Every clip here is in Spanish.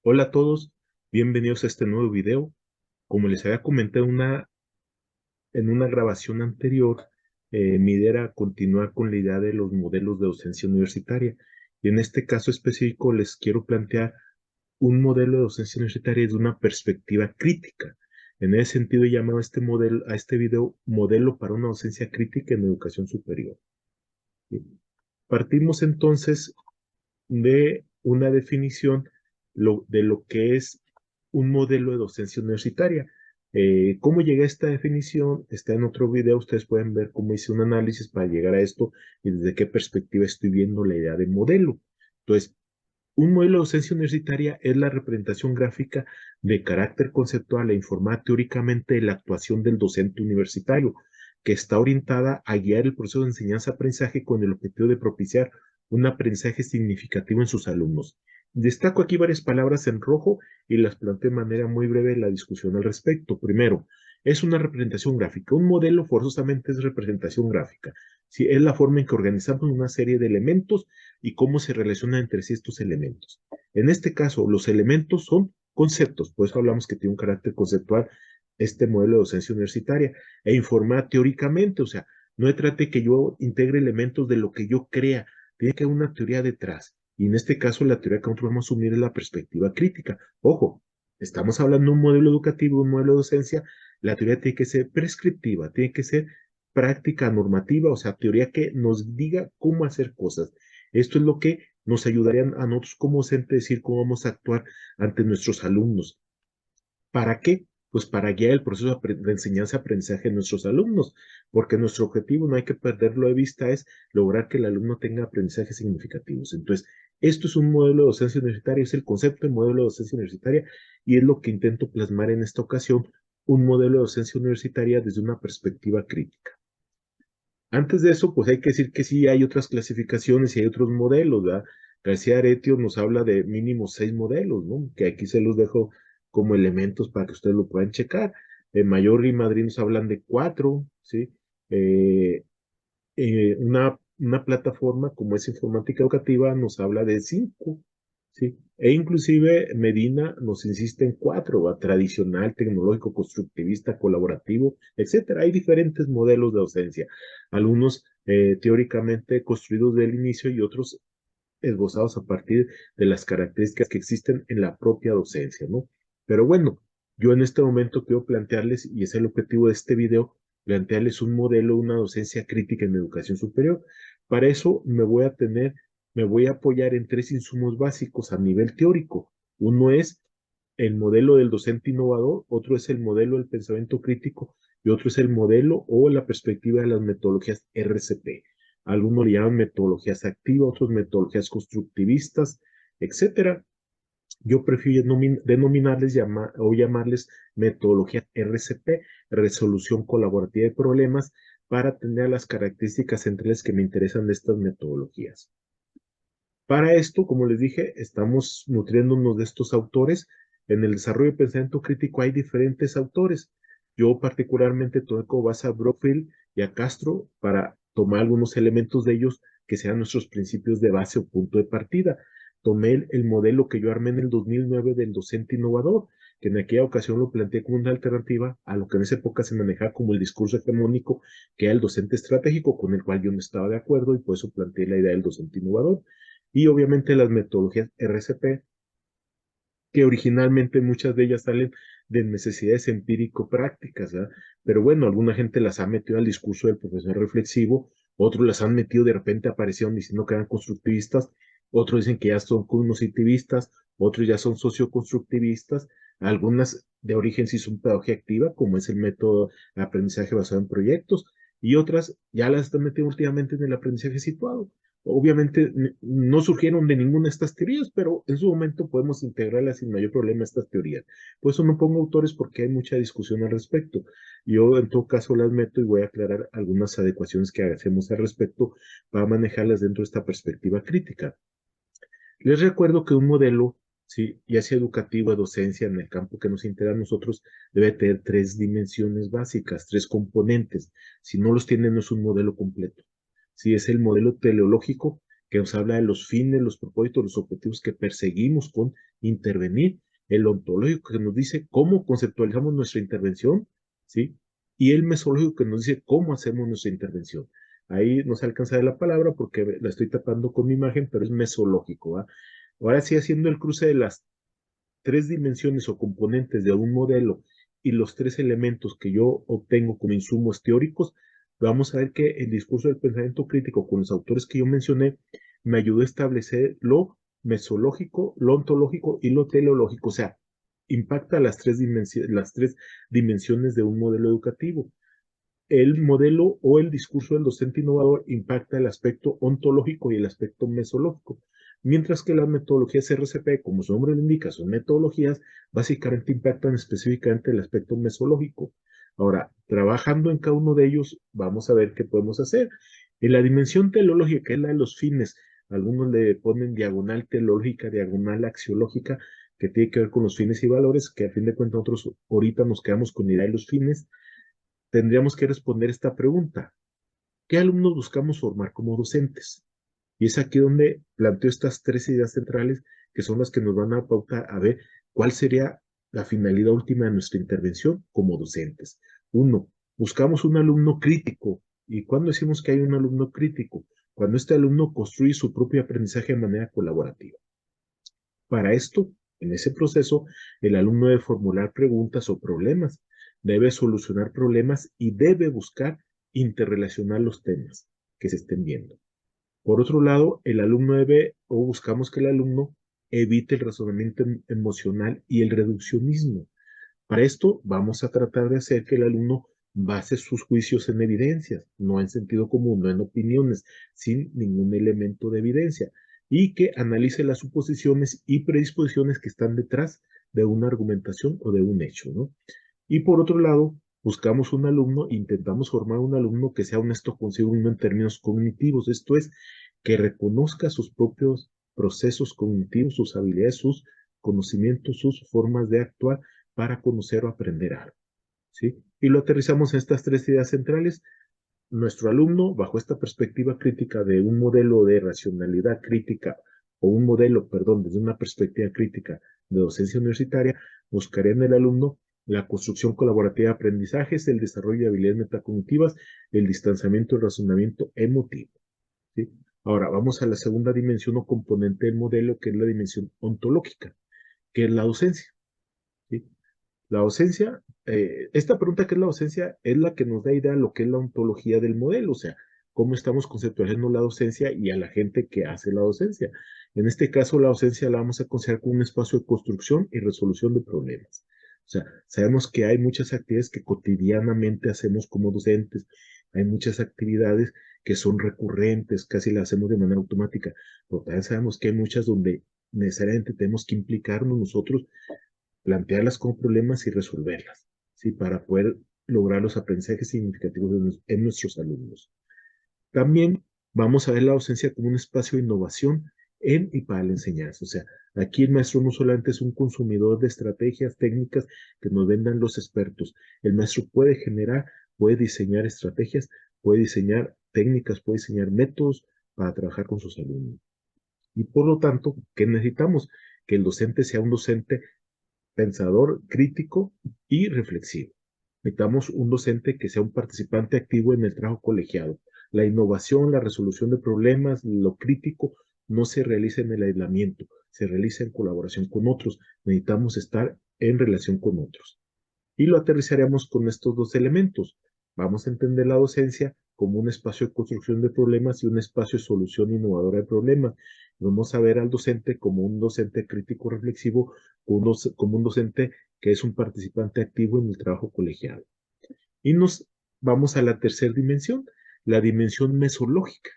Hola a todos, bienvenidos a este nuevo video. Como les había comentado en una grabación anterior, mi idea era continuar con la idea de los modelos de docencia universitaria. Y en este caso específico les quiero plantear un modelo de docencia universitaria desde una perspectiva crítica. En ese sentido he llamado a este video modelo para una docencia crítica en educación superior. Bien. Partimos entonces de una definición de lo que es un modelo de docencia universitaria. ¿Cómo llegué a esta definición? Está en otro video, ustedes pueden ver cómo hice un análisis para llegar a esto y desde qué perspectiva estoy viendo la idea de modelo. Entonces, un modelo de docencia universitaria es la representación gráfica de carácter conceptual e informada teóricamente de la actuación del docente universitario, que está orientada a guiar el proceso de enseñanza-aprendizaje con el objetivo de propiciar un aprendizaje significativo en sus alumnos. Destaco aquí varias palabras en rojo y las planteo de manera muy breve en la discusión al respecto. Primero, es una representación gráfica. Un modelo forzosamente es representación gráfica. Sí, es la forma en que organizamos una serie de elementos y cómo se relacionan entre sí estos elementos. En este caso, los elementos son conceptos, por eso hablamos que tiene un carácter conceptual este modelo de docencia universitaria, e informar teóricamente, o sea, no trate que yo integre elementos de lo que yo crea, tiene que haber una teoría detrás, y en este caso la teoría que nosotros vamos a asumir es la perspectiva crítica. Ojo, estamos hablando de un modelo educativo, un modelo de docencia, la teoría tiene que ser prescriptiva, tiene que ser práctica normativa, o sea, teoría que nos diga cómo hacer cosas. Esto es lo que nos ayudaría a nosotros como docentes decir cómo vamos a actuar ante nuestros alumnos. ¿Para qué? Pues para guiar el proceso de enseñanza-aprendizaje de nuestros alumnos, porque nuestro objetivo, no hay que perderlo de vista, es lograr que el alumno tenga aprendizajes significativos. Entonces, esto es un modelo de docencia universitaria, es el concepto de modelo de docencia universitaria y es lo que intento plasmar en esta ocasión, un modelo de docencia universitaria desde una perspectiva crítica. Antes de eso, pues hay que decir que sí hay otras clasificaciones y hay otros modelos, ¿verdad? García Aretio nos habla de mínimo 6 modelos, ¿no? Que aquí se los dejo como elementos para que ustedes lo puedan checar. Mayor y Madrid nos hablan de 4, ¿sí? Eh, una plataforma como es Informática Educativa nos habla de 5, ¿sí? E inclusive Medina nos insiste en 4, ¿va? Tradicional, tecnológico, constructivista, colaborativo, etcétera. Hay diferentes modelos de docencia, algunos teóricamente construidos del inicio y otros esbozados a partir de las características que existen en la propia docencia, ¿no? Pero bueno, yo en este momento quiero plantearles, y es el objetivo de este video, plantearles un modelo, una docencia crítica en educación superior. Para eso me voy a apoyar en 3 insumos básicos a nivel teórico. Uno es el modelo del docente innovador, otro es el modelo del pensamiento crítico y otro es el modelo o la perspectiva de las metodologías RCP. Algunos le llaman metodologías activas, otros metodologías constructivistas, etcétera. Yo prefiero o llamarles metodología RCP, resolución colaborativa de problemas, para tener las características centrales que me interesan de estas metodologías. Para esto, como les dije, estamos nutriéndonos de estos autores. En el desarrollo de pensamiento crítico hay diferentes autores. Yo particularmente tomé como base a Brockfield y a Castro para tomar algunos elementos de ellos que sean nuestros principios de base o punto de partida. Tomé el modelo que yo armé en el 2009 del docente innovador, que en aquella ocasión lo planteé como una alternativa a lo que en esa época se manejaba como el discurso hegemónico, que era el docente estratégico, con el cual yo no estaba de acuerdo y por eso planteé la idea del docente innovador. Y obviamente las metodologías RCP, que originalmente muchas de ellas salen de necesidades empírico-prácticas, ¿verdad? Pero bueno, alguna gente las ha metido al discurso del profesor reflexivo, otros las han metido, de repente aparecieron diciendo que eran constructivistas, otros dicen que ya son cognitivistas, otros ya son socioconstructivistas, algunas de origen sí son pedagogía activa, como es el método de aprendizaje basado en proyectos, y otras ya las están metiendo últimamente en el aprendizaje situado. Obviamente no surgieron de ninguna de estas teorías, pero en su momento podemos integrarlas sin mayor problema estas teorías. Por eso no pongo autores porque hay mucha discusión al respecto. Yo en todo caso las meto y voy a aclarar algunas adecuaciones que hacemos al respecto para manejarlas dentro de esta perspectiva crítica. Les recuerdo que un modelo, ¿sí? Ya sea educativo, de docencia, en el campo que nos interesa a nosotros, debe tener 3 dimensiones básicas, 3 componentes. Si no los tiene, no es un modelo completo. Si es el modelo teleológico, que nos habla de los fines, los propósitos, los objetivos que perseguimos con intervenir. El ontológico que nos dice cómo conceptualizamos nuestra intervención, ¿sí? Y el mesológico que nos dice cómo hacemos nuestra intervención. Ahí no se alcanza de la palabra porque la estoy tapando con mi imagen, pero es mesológico, ¿va? Ahora sí, haciendo el cruce de las tres dimensiones o componentes de un modelo y los tres elementos que yo obtengo como insumos teóricos, vamos a ver que el discurso del pensamiento crítico con los autores que yo mencioné me ayudó a establecer lo mesológico, lo ontológico y lo teleológico, o sea, impacta las tres dimensiones de un modelo educativo. El modelo o el discurso del docente innovador impacta el aspecto ontológico y el aspecto mesológico, mientras que las metodologías RCP, como su nombre lo indica, son metodologías, básicamente impactan específicamente el aspecto mesológico. Ahora, trabajando en cada uno de ellos, vamos a ver qué podemos hacer. En la dimensión teleológica, que es la de los fines, algunos le ponen diagonal teleológica, diagonal axiológica, que tiene que ver con los fines y valores, que a fin de cuentas nosotros ahorita nos quedamos con la idea de los fines. Tendríamos que responder esta pregunta: ¿qué alumnos buscamos formar como docentes? Y es aquí donde planteo estas tres ideas centrales que son las que nos van a pautar a ver cuál sería la finalidad última de nuestra intervención como docentes. Uno, buscamos un alumno crítico. ¿Y cuándo decimos que hay un alumno crítico? Cuando este alumno construye su propio aprendizaje de manera colaborativa. Para esto, en ese proceso, el alumno debe formular preguntas o problemas, debe solucionar problemas y debe buscar interrelacionar los temas que se estén viendo. Por otro lado, el alumno debe, o buscamos que el alumno evite el razonamiento emocional y el reduccionismo. Para esto, vamos a tratar de hacer que el alumno base sus juicios en evidencias, no en sentido común, no en opiniones, sin ningún elemento de evidencia, y que analice las suposiciones y predisposiciones que están detrás de una argumentación o de un hecho, ¿no? Y por otro lado, buscamos un alumno, intentamos formar un alumno que sea honesto consigo mismo en términos cognitivos, esto es, que reconozca sus propios procesos cognitivos, sus habilidades, sus conocimientos, sus formas de actuar para conocer o aprender algo, ¿sí? Y lo aterrizamos en estas tres ideas centrales. Nuestro alumno, bajo esta perspectiva crítica de un modelo de racionalidad crítica, o un modelo, perdón, desde una perspectiva crítica de docencia universitaria, buscará en el alumno la construcción colaborativa de aprendizajes, el desarrollo de habilidades metacognitivas, el distanciamiento y el razonamiento emotivo, ¿sí? Ahora, vamos a la segunda dimensión o componente del modelo, que es la dimensión ontológica, que es la docencia, ¿sí? La docencia, esta pregunta, ¿qué es la docencia? Es la que nos da idea de lo que es la ontología del modelo, o sea, cómo estamos conceptualizando la docencia y a la gente que hace la docencia. En este caso, la docencia la vamos a considerar como un espacio de construcción y resolución de problemas. O sea, sabemos que hay muchas actividades que cotidianamente hacemos como docentes, hay muchas actividades que son recurrentes, casi las hacemos de manera automática, pero también sabemos que hay muchas donde necesariamente tenemos que implicarnos nosotros, plantearlas como problemas y resolverlas, ¿sí? Para poder lograr los aprendizajes significativos en nuestros alumnos. También vamos a ver la docencia como un espacio de innovación en y para la enseñanza. O sea, aquí el maestro no solamente es un consumidor de estrategias técnicas que nos vendan los expertos. El maestro puede generar, puede diseñar estrategias, puede diseñar técnicas, puede diseñar métodos para trabajar con sus alumnos. Y por lo tanto, ¿qué necesitamos? Que el docente sea un docente pensador, crítico y reflexivo. Necesitamos un docente que sea un participante activo en el trabajo colegiado. La innovación, la resolución de problemas, lo crítico no se realiza en el aislamiento, se realiza en colaboración con otros. Necesitamos estar en relación con otros. Y lo aterrizaremos con estos dos elementos. Vamos a entender la docencia como un espacio de construcción de problemas y un espacio de solución innovadora de problemas. Vamos a ver al docente como un docente crítico reflexivo, como un docente que es un participante activo en el trabajo colegiado. Y nos vamos a la tercera dimensión, la dimensión mesológica,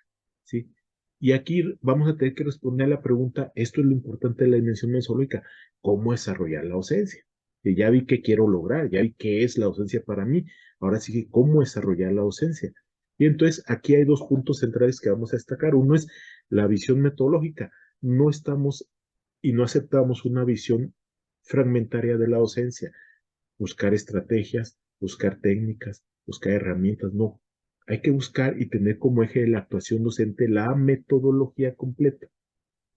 ¿sí? Y aquí vamos a tener que responder a la pregunta, esto es lo importante de la dimensión mesológica: ¿cómo desarrollar la docencia? Y ya vi qué quiero lograr, ya vi qué es la docencia para mí, ahora sí que cómo desarrollar la docencia. Y entonces aquí hay dos puntos centrales que vamos a destacar. Uno es la visión metodológica. No estamos y no aceptamos una visión fragmentaria de la docencia, buscar estrategias, buscar técnicas, buscar herramientas, no. hay que buscar y tener como eje de la actuación docente la metodología completa.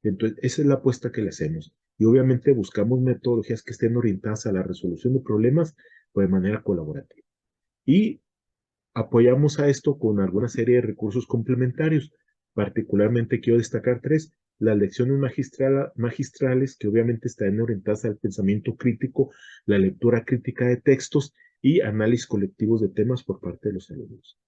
Entonces, esa es la apuesta que le hacemos. Y obviamente buscamos metodologías que estén orientadas a la resolución de problemas pues, de manera colaborativa. Y apoyamos a esto con alguna serie de recursos complementarios. Particularmente quiero destacar tres. Las lecciones magistrales, que obviamente están orientadas al pensamiento crítico, la lectura crítica de textos y análisis colectivos de temas por parte de los alumnos.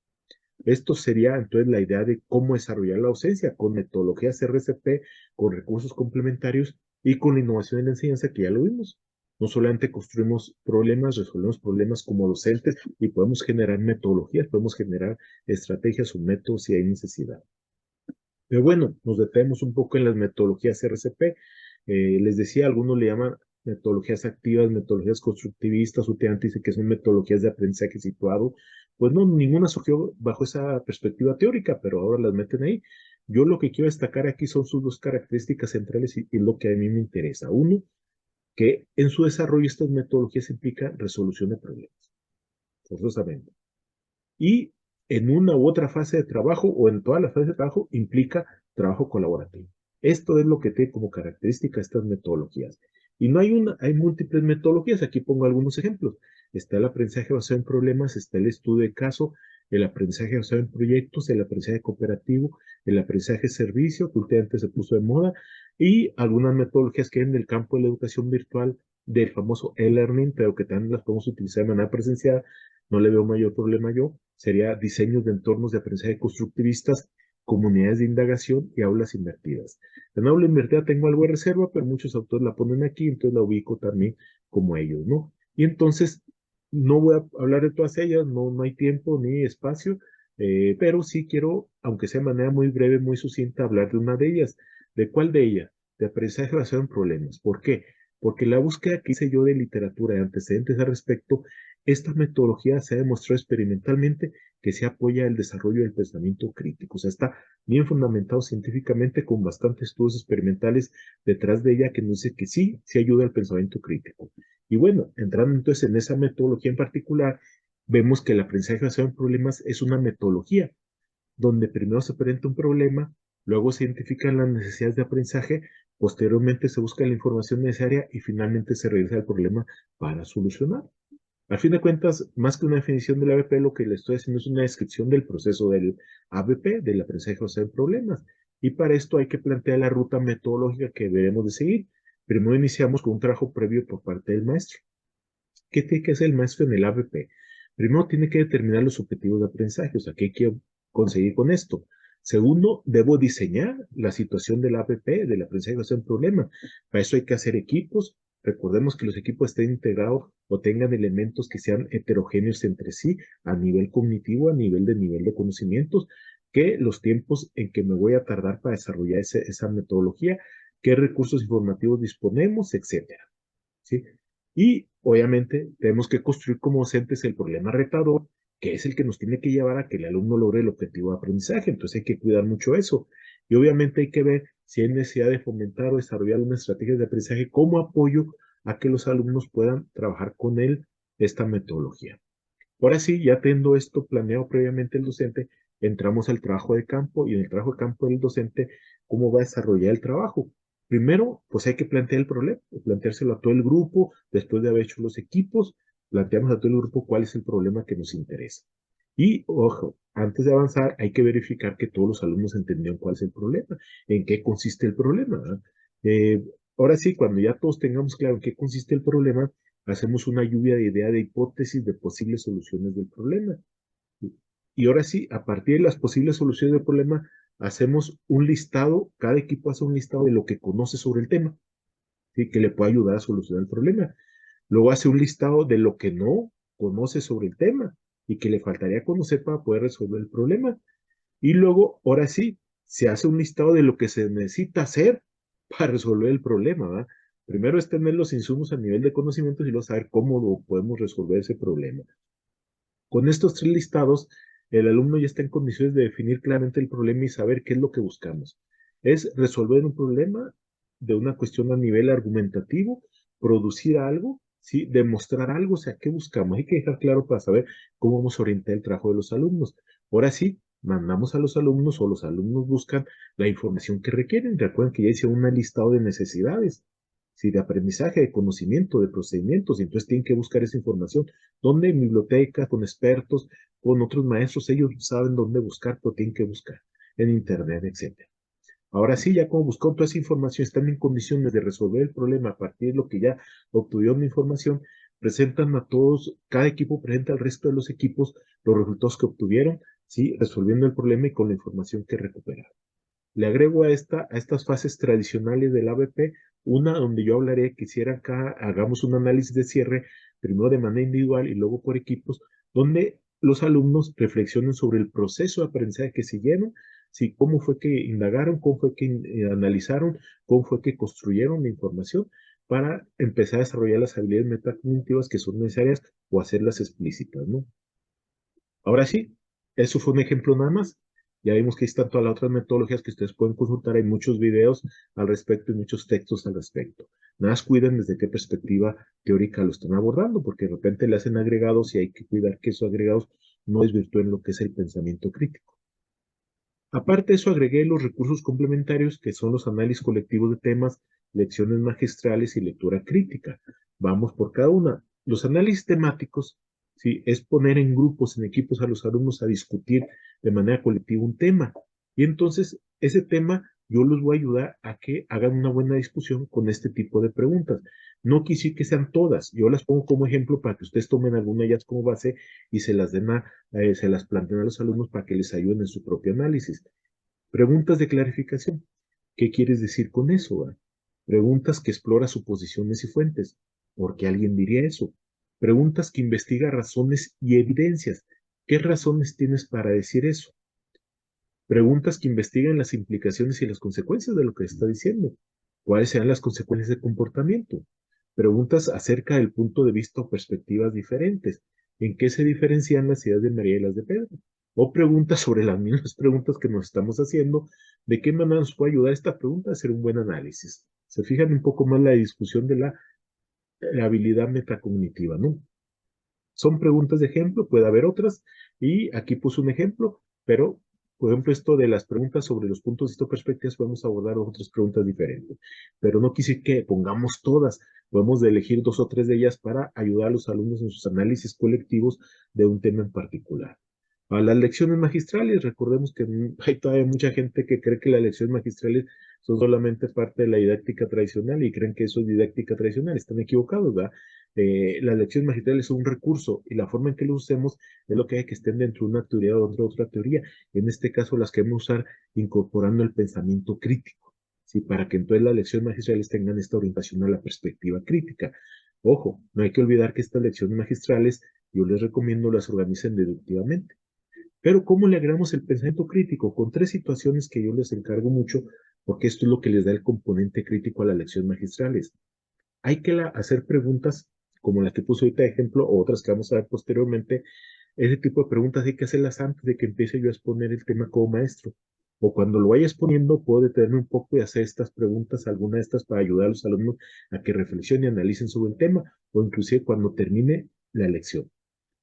Esto sería entonces la idea de cómo desarrollar la docencia con metodologías RCP, con recursos complementarios y con la innovación en la enseñanza que ya lo vimos. No solamente construimos problemas, resolvemos problemas como docentes y podemos generar metodologías, podemos generar estrategias o métodos si hay necesidad. Pero bueno, nos detenemos un poco en las metodologías RCP. Les decía, algunos le llaman metodologías activas, metodologías constructivistas, últimamente dice que son metodologías de aprendizaje situado. Pues no, ninguna surgió bajo esa perspectiva teórica, pero ahora las meten ahí. Yo lo que quiero destacar aquí son sus dos características centrales y lo que a mí me interesa. Uno, que en su desarrollo estas metodologías implican resolución de problemas, forzosamente. Y en una u otra fase de trabajo o en todas las fases de trabajo implica trabajo colaborativo. Esto es lo que tiene como característica estas metodologías. Y no hay una, hay múltiples metodologías. Aquí pongo algunos ejemplos. Está el aprendizaje basado en problemas, está el estudio de caso, el aprendizaje basado en proyectos, el aprendizaje cooperativo, el aprendizaje servicio, que últimamente se puso de moda, y algunas metodologías que hay en el campo de la educación virtual, del famoso e-learning, pero que también las podemos utilizar de manera presencial. No le veo mayor problema yo. Sería diseños de entornos de aprendizaje constructivistas, comunidades de indagación y aulas invertidas. En aula invertida tengo algo de reserva, pero muchos autores la ponen aquí, entonces la ubico también como ellos, ¿no? Y entonces, no voy a hablar de todas ellas, no hay tiempo ni espacio, pero sí quiero, aunque sea de manera muy breve, muy sucinta, hablar de una de ellas. ¿De cuál de ellas? De aprendizaje basado en problemas. ¿Por qué? Porque la búsqueda que hice yo de literatura y antecedentes al respecto, esta metodología se ha demostrado experimentalmente que se apoya el desarrollo del pensamiento crítico. O sea, está bien fundamentado científicamente con bastantes estudios experimentales detrás de ella que nos dice que sí, sí ayuda al pensamiento crítico. Y bueno, entrando entonces en esa metodología en particular, vemos que el aprendizaje basado en problemas es una metodología donde primero se presenta un problema, luego se identifican las necesidades de aprendizaje, posteriormente se busca la información necesaria y finalmente se regresa al problema para solucionar. Al fin de cuentas, más que una definición del ABP, lo que le estoy haciendo es una descripción del proceso del ABP, del aprendizaje basado en problemas. Y para esto hay que plantear la ruta metodológica que debemos de seguir. Primero iniciamos con un trabajo previo por parte del maestro. ¿Qué tiene que hacer el maestro en el ABP? Primero tiene que determinar los objetivos de aprendizaje, o sea, ¿qué quiero conseguir con esto? Segundo, debo diseñar la situación del ABP, del aprendizaje basado en problemas. Para eso hay que hacer equipos. Recordemos que los equipos estén integrados o tengan elementos que sean heterogéneos entre sí a nivel cognitivo, a nivel de conocimientos, que los tiempos en que me voy a tardar para desarrollar esa metodología, qué recursos informativos disponemos, etcétera. ¿Sí? Y obviamente tenemos que construir como docentes el problema retador, que es el que nos tiene que llevar a que el alumno logre el objetivo de aprendizaje. Entonces hay que cuidar mucho eso. Y obviamente hay que ver si hay necesidad de fomentar o desarrollar una estrategia de aprendizaje como apoyo a que los alumnos puedan trabajar con él esta metodología. Ahora sí, ya teniendo esto planeado previamente el docente, entramos al trabajo de campo y en el trabajo de campo del docente, ¿cómo va a desarrollar el trabajo? Primero, pues hay que plantear el problema, planteárselo a todo el grupo, después de haber hecho los equipos, planteamos a todo el grupo cuál es el problema que nos interesa. Y, ojo, antes de avanzar, hay que verificar que todos los alumnos entendieron cuál es el problema, en qué consiste el problema, ¿verdad? Ahora sí, cuando ya todos tengamos claro en qué consiste el problema, hacemos una lluvia de ideas, de hipótesis, de posibles soluciones del problema. Y ahora sí, a partir de las posibles soluciones del problema, hacemos un listado, cada equipo hace un listado de lo que conoce sobre el tema, ¿sí? Que le puede ayudar a solucionar el problema. Luego hace un listado de lo que no conoce sobre el tema y que le faltaría conocer para poder resolver el problema. Y luego, ahora sí, se hace un listado de lo que se necesita hacer para resolver el problema, ¿verdad? Primero es tener los insumos a nivel de conocimientos y luego saber cómo lo podemos resolver ese problema. Con estos tres listados, el alumno ya está en condiciones de definir claramente el problema y saber qué es lo que buscamos. Es resolver un problema de una cuestión a nivel argumentativo, producir algo, ¿sí? Demostrar algo, o sea, ¿qué buscamos? Hay que dejar claro para saber cómo vamos a orientar el trabajo de los alumnos. Ahora sí, mandamos a los alumnos o los alumnos buscan la información que requieren. Recuerden que ya hice un listado de necesidades, sí, de aprendizaje, de conocimiento, de procedimientos, y entonces tienen que buscar esa información. ¿Dónde? En biblioteca, con expertos, con otros maestros, ellos saben dónde buscar, pero tienen que buscar en internet, etcétera. Ahora sí, ya como buscaron toda esa información, están en condiciones de resolver el problema a partir de lo que ya obtuvieron de información, presentan a todos, cada equipo presenta al resto de los equipos los resultados que obtuvieron, sí, resolviendo el problema y con la información que recuperaron. Le agrego a estas fases tradicionales del ABP, una donde yo hablaré, quisiera acá hagamos un análisis de cierre, primero de manera individual y luego por equipos, donde los alumnos reflexionen sobre el proceso de aprendizaje que siguieron, sí, cómo fue que indagaron, cómo fue que analizaron, cómo fue que construyeron la información para empezar a desarrollar las habilidades metacognitivas que son necesarias o hacerlas explícitas, ¿no? Ahora sí, eso fue un ejemplo nada más. Ya vimos que están todas las otras metodologías que ustedes pueden consultar. Hay muchos videos al respecto y muchos textos al respecto. Nada más cuiden desde qué perspectiva teórica lo están abordando, porque de repente le hacen agregados y hay que cuidar que esos agregados no desvirtúen lo que es el pensamiento crítico. Aparte de eso, agregué los recursos complementarios que son los análisis colectivos de temas, lecciones magistrales y lectura crítica. Vamos por cada una. Los análisis temáticos, ¿sí? Es poner en grupos, en equipos a los alumnos a discutir de manera colectiva un tema. Y entonces, ese tema yo los voy a ayudar a que hagan una buena discusión con este tipo de preguntas. No quise que sean todas, yo las pongo como ejemplo para que ustedes tomen alguna de ellas como base y se las den se las planteen a los alumnos para que les ayuden en su propio análisis. Preguntas de clarificación. ¿Qué quieres decir con eso? Preguntas que explora suposiciones y fuentes. ¿Por qué alguien diría eso? Preguntas que investiga razones y evidencias. ¿Qué razones tienes para decir eso? Preguntas que investigan las implicaciones y las consecuencias de lo que está diciendo. ¿Cuáles serán las consecuencias de comportamiento? Preguntas acerca del punto de vista o perspectivas diferentes. ¿En qué se diferencian las ideas de María y las de Pedro? O preguntas sobre las mismas preguntas que nos estamos haciendo. ¿De qué manera nos puede ayudar esta pregunta a hacer un buen análisis? Se fijan un poco más la discusión de la habilidad metacognitiva, ¿no? Son preguntas de ejemplo, puede haber otras, y aquí puse un ejemplo, pero, por ejemplo, esto de las preguntas sobre los puntos de vista o perspectivas, podemos abordar otras preguntas diferentes, pero no quise que pongamos todas, podemos elegir dos o tres de ellas para ayudar a los alumnos en sus análisis colectivos de un tema en particular. A las lecciones magistrales, recordemos que hay todavía mucha gente que cree que las lecciones magistrales son solamente parte de la didáctica tradicional y creen que eso es didáctica tradicional. Están equivocados, ¿verdad? Las lecciones magistrales son un recurso y la forma en que lo usemos es lo que hay que estén dentro de una teoría o dentro de otra teoría. En este caso las queremos usar incorporando el pensamiento crítico, ¿sí? Para que entonces las lecciones magistrales tengan esta orientación a la perspectiva crítica. Ojo, no hay que olvidar que estas lecciones magistrales yo les recomiendo las organicen deductivamente. Pero ¿cómo le agregamos el pensamiento crítico? Con tres situaciones que yo les encargo mucho, porque esto es lo que les da el componente crítico a las lecciones magistrales. Hay que hacer preguntas como la que puse ahorita de ejemplo, o otras que vamos a ver posteriormente. Ese tipo de preguntas hay que hacerlas antes de que empiece yo a exponer el tema como maestro. O cuando lo vaya exponiendo, puedo detenerme un poco y hacer estas preguntas, alguna de estas, para ayudar a los alumnos a que reflexionen y analicen sobre el tema, o inclusive cuando termine la lección.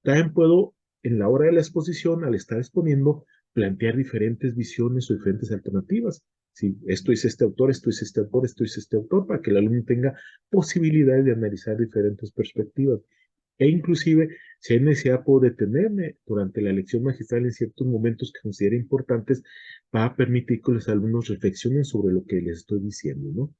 También puedo, en la hora de la exposición, al estar exponiendo, plantear diferentes visiones o diferentes alternativas. Si esto es este autor, esto es este autor, esto es este autor, para que el alumno tenga posibilidades de analizar diferentes perspectivas. E inclusive, si hay necesidad, puedo detenerme durante la lección magistral en ciertos momentos que considere importantes para permitir que los alumnos reflexionen sobre lo que les estoy diciendo, ¿no?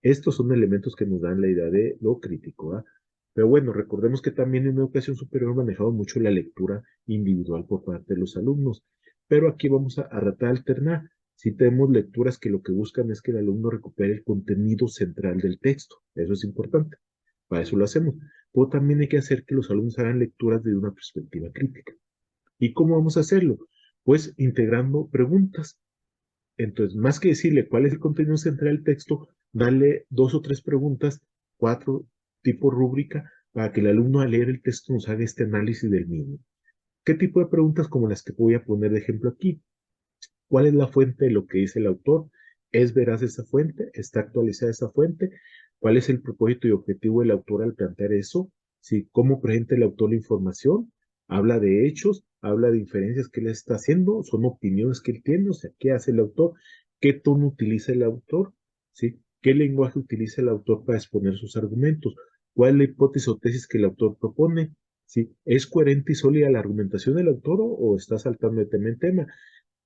Estos son elementos que nos dan la idea de lo crítico, ¿ah? Pero bueno, recordemos que también en educación superior manejamos mucho la lectura individual por parte de los alumnos. Pero aquí vamos a tratar de alternar. Si tenemos lecturas que lo que buscan es que el alumno recupere el contenido central del texto. Eso es importante. Para eso lo hacemos. Pero también hay que hacer que los alumnos hagan lecturas desde una perspectiva crítica. ¿Y cómo vamos a hacerlo? Pues integrando preguntas. Entonces, más que decirle cuál es el contenido central del texto, darle dos o tres preguntas, cuatro, tipo rúbrica, para que el alumno al leer el texto nos haga este análisis del mismo. ¿Qué tipo de preguntas como las que voy a poner de ejemplo aquí? ¿Cuál es la fuente de lo que dice el autor? ¿Es veraz esa fuente? ¿Está actualizada esa fuente? ¿Cuál es el propósito y objetivo del autor al plantear eso? ¿Sí? ¿Cómo presenta el autor la información? Habla de hechos, habla de inferencias que él está haciendo, son opiniones que él tiene, o sea, ¿qué hace el autor? ¿Qué tono utiliza el autor? ¿Sí? ¿Qué lenguaje utiliza el autor para exponer sus argumentos? ¿Cuál es la hipótesis o tesis que el autor propone? ¿Sí? ¿Es coherente y sólida la argumentación del autor o está saltando de tema en tema?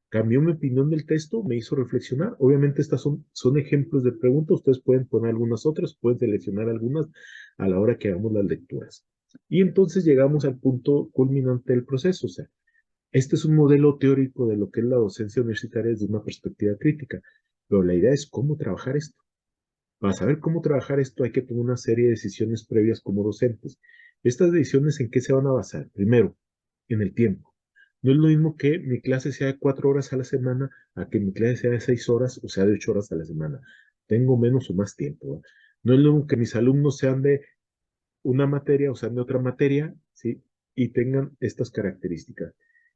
¿Cambió mi opinión del texto? ¿Me hizo reflexionar? Obviamente estas son ejemplos de preguntas. Ustedes pueden poner algunas otras, pueden seleccionar algunas a la hora que hagamos las lecturas. Y entonces llegamos al punto culminante del proceso. O sea, este es un modelo teórico de lo que es la docencia universitaria desde una perspectiva crítica. Pero la idea es cómo trabajar esto. Para saber cómo trabajar esto hay que tomar una serie de decisiones previas como docentes. ¿Estas decisiones en qué se van a basar? Primero, en el tiempo. No es lo mismo que mi clase sea de 4 horas a la semana a que mi clase sea de 6 horas o sea de 8 horas a la semana. Tengo menos o más tiempo, ¿verdad? No es lo mismo que mis alumnos sean de una materia o sean de otra materia, ¿sí? Y tengan estas características.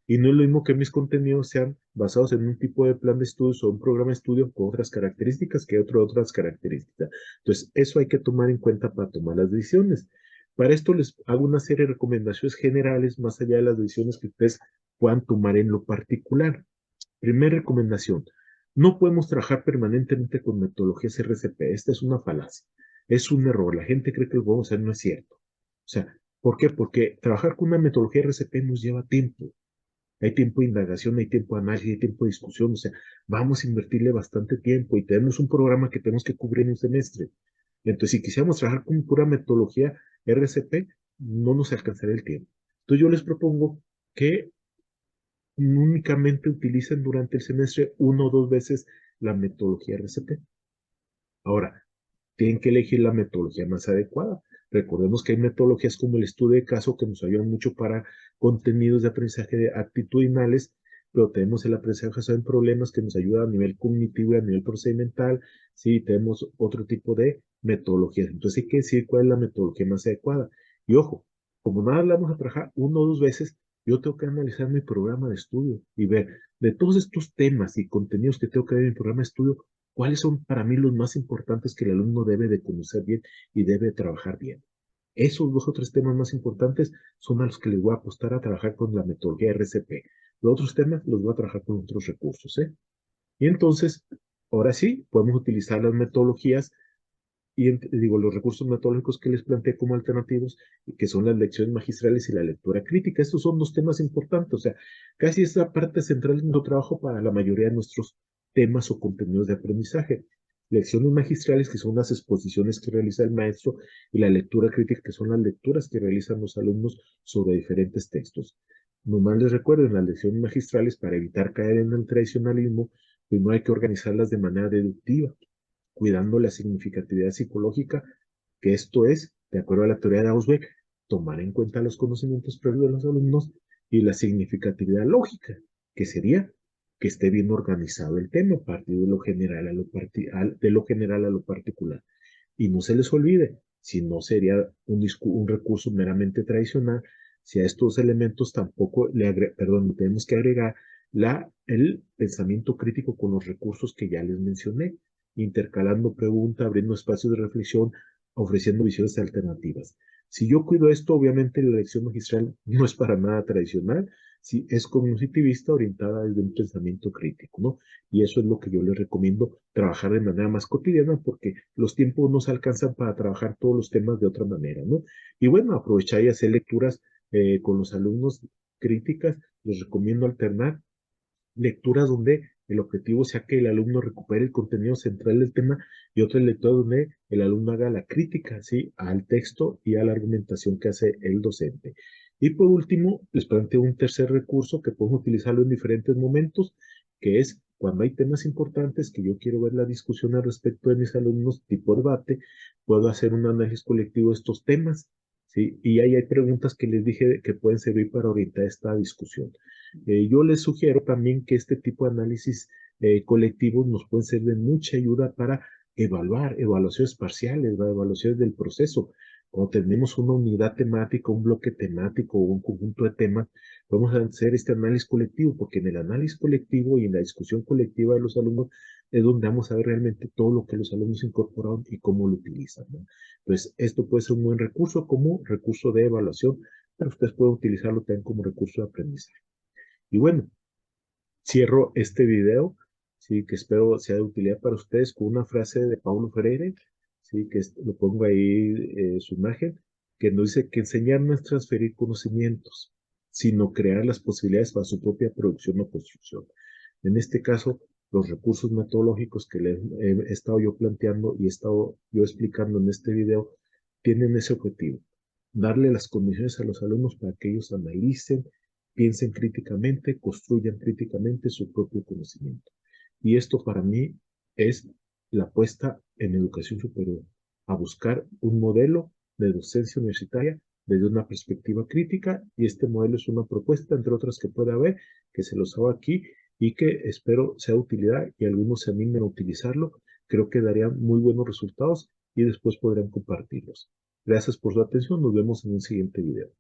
Y no es lo mismo que mis contenidos sean basados en un tipo de plan de estudios o un programa de estudio con otras características que otras características. Entonces, eso hay que tomar en cuenta para tomar las decisiones. Para esto les hago una serie de recomendaciones generales más allá de las decisiones que ustedes puedan tomar en lo particular. Primera recomendación, no podemos trabajar permanentemente con metodologías RCP. Esta es una falacia, es un error. La gente cree que lo podemos hacer, no es cierto. O sea, ¿por qué? Porque trabajar con una metodología RCP nos lleva tiempo. Hay tiempo de indagación, hay tiempo de análisis, hay tiempo de discusión. O sea, vamos a invertirle bastante tiempo y tenemos un programa que tenemos que cubrir en un semestre. Entonces, si quisiéramos trabajar con pura metodología RCP, no nos alcanzaría el tiempo. Entonces, yo les propongo que únicamente utilicen durante el semestre 1 o 2 veces la metodología RCP. Ahora, tienen que elegir la metodología más adecuada. Recordemos que hay metodologías como el estudio de caso que nos ayudan mucho para contenidos de aprendizaje actitudinales, pero tenemos el aprendizaje basado en problemas que nos ayuda a nivel cognitivo y a nivel procedimental. Sí, tenemos otro tipo de metodologías. Entonces hay que decir cuál es la metodología más adecuada. Y ojo, como nada la vamos a trabajar 1 o 2 veces, yo tengo que analizar mi programa de estudio y ver de todos estos temas y contenidos que tengo que ver en mi programa de estudio, cuáles son para mí los más importantes que el alumno debe de conocer bien y debe trabajar bien. Esos 2 o 3 temas más importantes son a los que les voy a apostar a trabajar con la metodología RCP. Los otros temas los voy a trabajar con otros recursos, ¿eh? Y entonces, ahora sí, podemos utilizar las metodologías y digo, los recursos metodológicos que les planteé como alternativos, que son las lecciones magistrales y la lectura crítica. Estos son 2 temas importantes, o sea, casi es la parte central de nuestro trabajo para la mayoría de nuestros temas o contenidos de aprendizaje. Lecciones magistrales, que son las exposiciones que realiza el maestro, y la lectura crítica, que son las lecturas que realizan los alumnos sobre diferentes textos. Nomás les recuerdo, en las lecciones magistrales, para evitar caer en el tradicionalismo, primero hay que organizarlas de manera deductiva, cuidando la significatividad psicológica, que esto es, de acuerdo a la teoría de Ausweg, tomar en cuenta los conocimientos previos de los alumnos y la significatividad lógica, que sería que esté bien organizado el tema, a partir de lo general a lo particular. Y no se les olvide, si no sería un recurso meramente tradicional, si a estos elementos tampoco tenemos que agregar el pensamiento crítico con los recursos que ya les mencioné, intercalando preguntas, abriendo espacios de reflexión, ofreciendo visiones alternativas. Si yo cuido esto, obviamente la lección magistral no es para nada tradicional, si es cognitivista orientada desde un pensamiento crítico, ¿no? Y eso es lo que yo les recomiendo trabajar de manera más cotidiana porque los tiempos no se alcanzan para trabajar todos los temas de otra manera, ¿no? Y bueno, aprovechar y hacer lecturas con los alumnos críticas. Les recomiendo alternar lecturas donde el objetivo sea que el alumno recupere el contenido central del tema y otras lecturas donde el alumno haga la crítica, ¿sí?, al texto y a la argumentación que hace el docente. Y por último, les planteo un tercer recurso que podemos utilizarlo en diferentes momentos, que es cuando hay temas importantes que yo quiero ver la discusión al respecto de mis alumnos, tipo debate, puedo hacer un análisis colectivo de estos temas, ¿sí? Y ahí hay preguntas que les dije que pueden servir para orientar esta discusión. Yo les sugiero también que este tipo de análisis colectivos nos pueden ser de mucha ayuda para evaluar, evaluaciones parciales, evaluaciones del proceso. Cuando tenemos una unidad temática, un bloque temático o un conjunto de temas, vamos a hacer este análisis colectivo, porque en el análisis colectivo y en la discusión colectiva de los alumnos es donde vamos a ver realmente todo lo que los alumnos incorporaron y cómo lo utilizan, ¿no? Entonces, esto puede ser un buen recurso como recurso de evaluación pero ustedes pueden utilizarlo también como recurso de aprendizaje. Y bueno, cierro este video, sí, que espero sea de utilidad para ustedes con una frase de Paulo Freire, sí, que lo pongo ahí su imagen, que nos dice que enseñar no es transferir conocimientos, sino crear las posibilidades para su propia producción o construcción. En este caso, los recursos metodológicos que les he estado yo planteando y he estado yo explicando en este video tienen ese objetivo, darle las condiciones a los alumnos para que ellos analicen, piensen críticamente, construyan críticamente su propio conocimiento. Y esto para mí es la apuesta en educación superior, a buscar un modelo de docencia universitaria desde una perspectiva crítica, y este modelo es una propuesta, entre otras que puede haber, que se los hago aquí y que espero sea de utilidad y algunos se animen a utilizarlo. Creo que darían muy buenos resultados y después podrán compartirlos. Gracias por su atención, nos vemos en un siguiente video.